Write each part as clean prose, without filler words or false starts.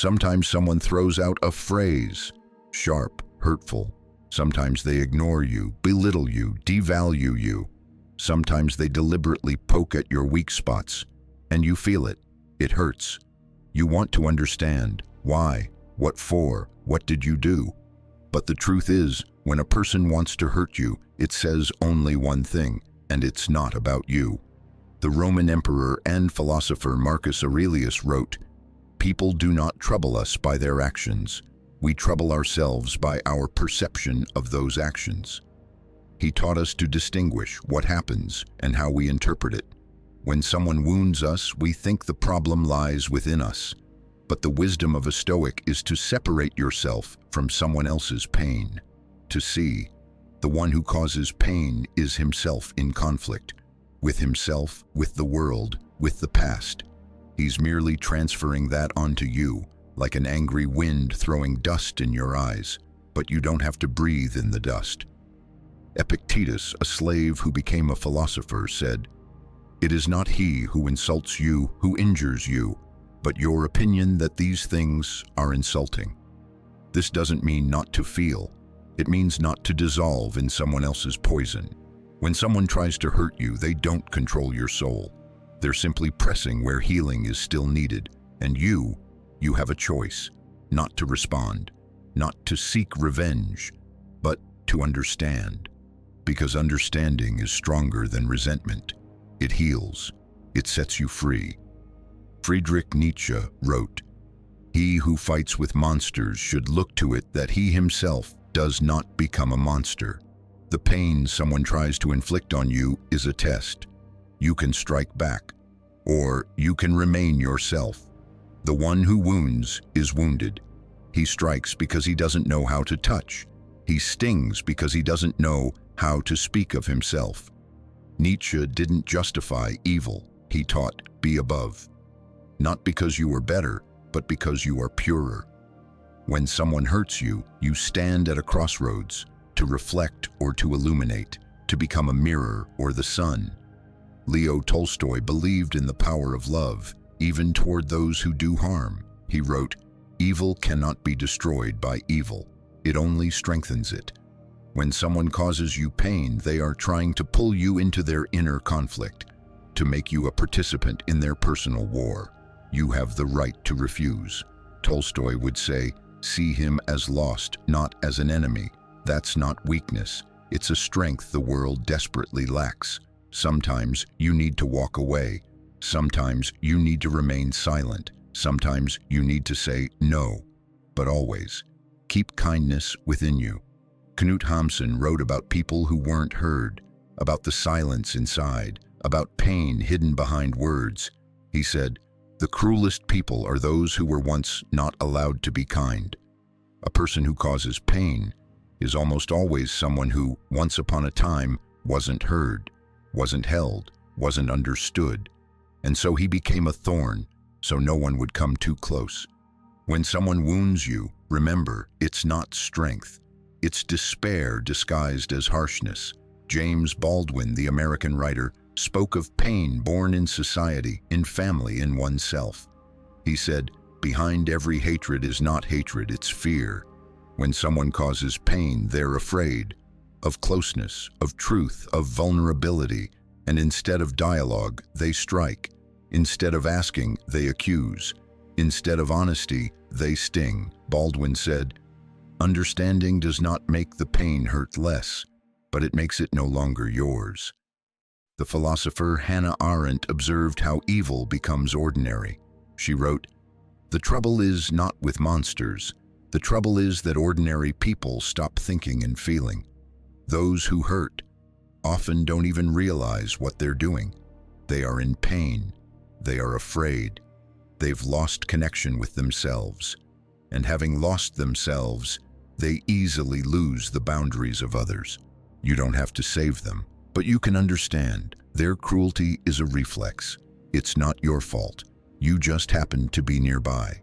Sometimes someone throws out a phrase, sharp, hurtful. Sometimes they ignore you, belittle you, devalue you. Sometimes they deliberately poke at your weak spots, and you feel it. It hurts. You want to understand why, what for, what did you do? But the truth is, when a person wants to hurt you, it says only one thing, and it's not about you. The Roman emperor and philosopher Marcus Aurelius wrote, "People do not trouble us by their actions. We trouble ourselves by our perception of those actions." He taught us to distinguish what happens and how we interpret it. When someone wounds us, we think the problem lies within us. But the wisdom of a Stoic is to separate yourself from someone else's pain. To see, the one who causes pain is himself in conflict. With himself, with the world, with the past. He's merely transferring that onto you, like an angry wind throwing dust in your eyes, but you don't have to breathe in the dust. Epictetus, a slave who became a philosopher, said, "It is not he who insults you who injures you, but your opinion that these things are insulting." This doesn't mean not to feel. It means not to dissolve in someone else's poison. When someone tries to hurt you, they don't control your soul. They're simply pressing where healing is still needed. And you have a choice, not to respond, not to seek revenge, but to understand. Because understanding is stronger than resentment. It heals. It sets you free. Friedrich Nietzsche wrote, "He who fights with monsters should look to it that he himself does not become a monster." The pain someone tries to inflict on you is a test. You can strike back, or you can remain yourself. The one who wounds is wounded. He strikes because he doesn't know how to touch. He stings because he doesn't know how to speak of himself. Nietzsche didn't justify evil. He taught, be above. Not because you are better, but because you are purer. When someone hurts you, you stand at a crossroads, to reflect or to illuminate, to become a mirror or the sun. Leo Tolstoy believed in the power of love, even toward those who do harm. He wrote, "Evil cannot be destroyed by evil. It only strengthens it." When someone causes you pain, they are trying to pull you into their inner conflict, to make you a participant in their personal war. You have the right to refuse. Tolstoy would say, "See him as lost, not as an enemy." That's not weakness. It's a strength the world desperately lacks. Sometimes you need to walk away. Sometimes you need to remain silent. Sometimes you need to say no. But always, keep kindness within you. Knut Hamsun wrote about people who weren't heard, about the silence inside, about pain hidden behind words. He said, "The cruelest people are those who were once not allowed to be kind." A person who causes pain is almost always someone who, once upon a time, wasn't heard, wasn't held, wasn't understood. And so he became a thorn, so no one would come too close. When someone wounds you, remember, it's not strength. It's despair disguised as harshness. James Baldwin, the American writer, spoke of pain born in society, in family, in oneself. He said, "Behind every hatred is not hatred, it's fear." When someone causes pain, they're afraid of closeness, of truth, of vulnerability, and instead of dialogue, they strike. Instead of asking, they accuse. Instead of honesty, they sting. Baldwin said, "Understanding does not make the pain hurt less, but it makes it no longer yours." The philosopher Hannah Arendt observed how evil becomes ordinary. She wrote, "The trouble is not with monsters. The trouble is that ordinary people stop thinking and feeling. Those who hurt often don't even realize what they're doing. They are in pain. They are afraid. They've lost connection with themselves. And having lost themselves, they easily lose the boundaries of others. You don't have to save them, but you can understand. Their cruelty is a reflex. It's not your fault. You just happened to be nearby."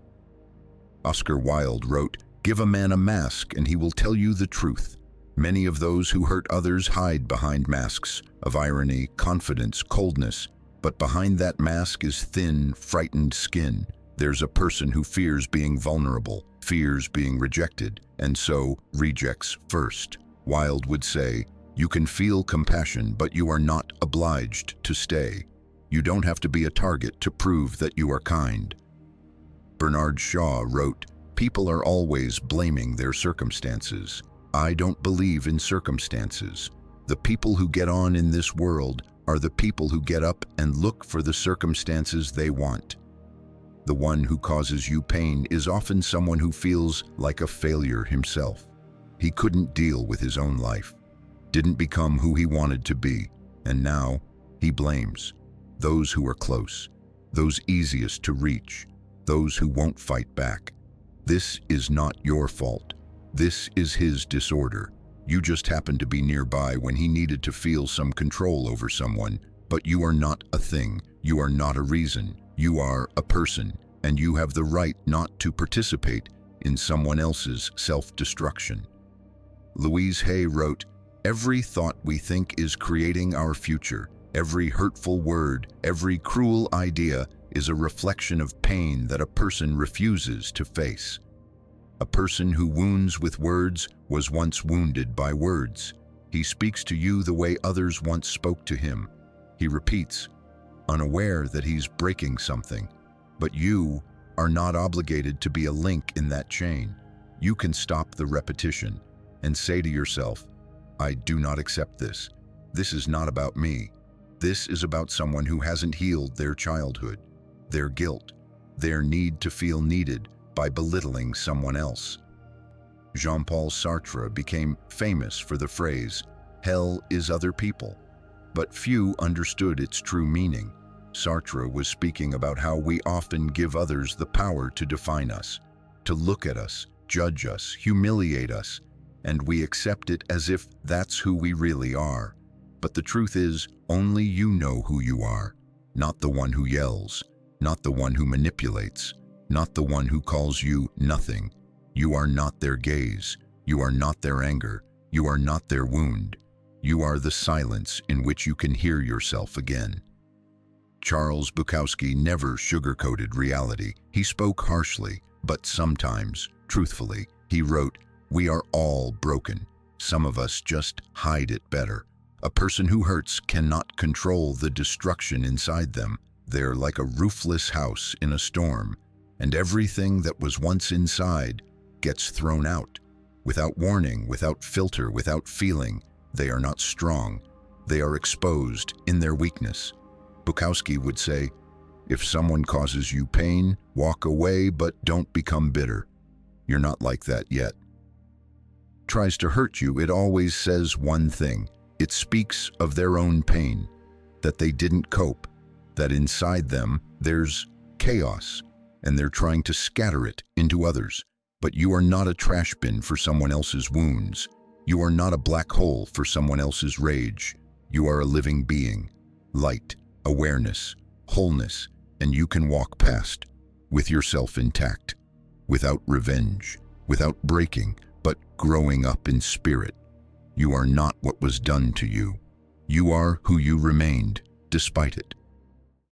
Oscar Wilde wrote, "Give a man a mask and he will tell you the truth. Many of those who hurt others hide behind masks of irony, confidence, coldness, but behind that mask is thin, frightened skin. There's a person who fears being vulnerable, fears being rejected, and so rejects first. Wilde would say, "You can feel compassion, but you are not obliged to stay. You don't have to be a target to prove that you are kind." Bernard Shaw wrote, "People are always blaming their circumstances. I don't believe in circumstances. The people who get on in this world are the people who get up and look for the circumstances they want." The one who causes you pain is often someone who feels like a failure himself. He couldn't deal with his own life, didn't become who he wanted to be, and now he blames those who are close, those easiest to reach, those who won't fight back. This is not your fault. This is his disorder. You just happened to be nearby when he needed to feel some control over someone, but you are not a thing. You are not a reason. You are a person, and you have the right not to participate in someone else's self-destruction. Louise Hay wrote, "Every thought we think is creating our future. Every hurtful word, every cruel idea is a reflection of pain that a person refuses to face. A person who wounds with words was once wounded by words. He speaks to you the way others once spoke to him. He repeats, unaware that he's breaking something. But you are not obligated to be a link in that chain. You can stop the repetition and say to yourself, I do not accept this. This is not about me. This is about someone who hasn't healed their childhood, their guilt, their need to feel needed by belittling someone else." Jean-Paul Sartre became famous for the phrase, "Hell is other people," but few understood its true meaning. Sartre was speaking about how we often give others the power to define us, to look at us, judge us, humiliate us, and we accept it as if that's who we really are. But the truth is, only you know who you are, not the one who yells, not the one who manipulates, not the one who calls you nothing. You are not their gaze. You are not their anger. You are not their wound. You are the silence in which you can hear yourself again. Charles Bukowski never sugarcoated reality. He spoke harshly, but sometimes truthfully. He wrote, "We are all broken. Some of us just hide it better. A person who hurts cannot control the destruction inside them. They're like a roofless house in a storm, and everything that was once inside gets thrown out. Without warning, without filter, without feeling, they are not strong. They are exposed in their weakness." Bukowski would say, "If someone causes you pain, walk away, but don't become bitter. You're not like that yet." Tries to hurt you, it always says one thing. It speaks of their own pain, that they didn't cope, that inside them there's chaos, and they're trying to scatter it into others. But you are not a trash bin for someone else's wounds. You are not a black hole for someone else's rage. You are a living being, light, awareness, wholeness, and you can walk past with yourself intact, without revenge, without breaking, but growing up in spirit. You are not what was done to you. You are who you remained, despite it.